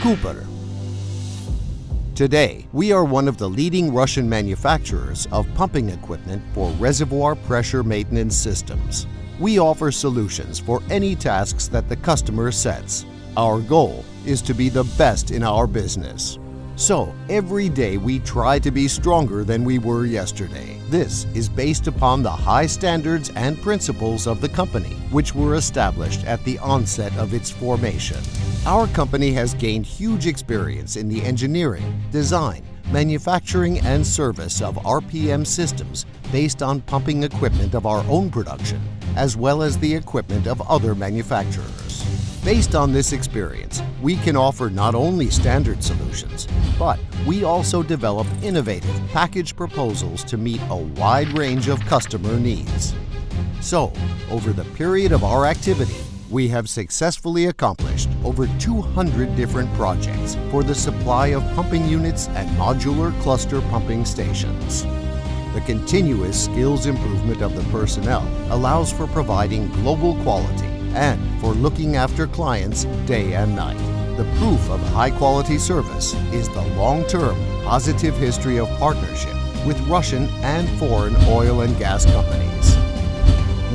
Cooper. Today, we are one of the leading Russian manufacturers of pumping equipment for reservoir pressure maintenance systems. We offer solutions for any tasks that the customer sets. Our goal is to be the best in our business. So, every day we try to be stronger than we were yesterday. This is based upon the high standards and principles of the company, which were established at the onset of its formation. Our company has gained huge experience in the engineering, design, manufacturing, and service of RPM systems based on pumping equipment of our own production, as well as the equipment of other manufacturers. Based on this experience, we can offer not only standard solutions, but we also develop innovative package proposals to meet a wide range of customer needs. So, over the period of our activity, we have successfully accomplished over 200 different projects for the supply of pumping units and modular cluster pumping stations. The continuous skills improvement of the personnel allows for providing global quality and for looking after clients day and night. The proof of high-quality service is the long-term positive history of partnership with Russian and foreign oil and gas companies.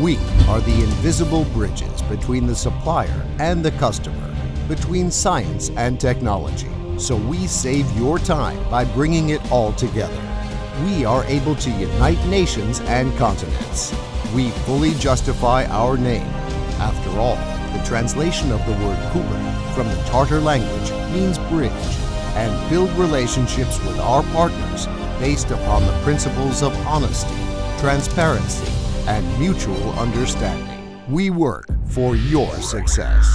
We are the invisible bridges between the supplier and the customer, between science and technology. So we save your time by bringing it all together. We are able to unite nations and continents. We fully justify our name. After all, the translation of the word Cooper from the Tartar language means bridge, and build relationships with our partners based upon the principles of honesty, transparency, and mutual understanding. We work for your success.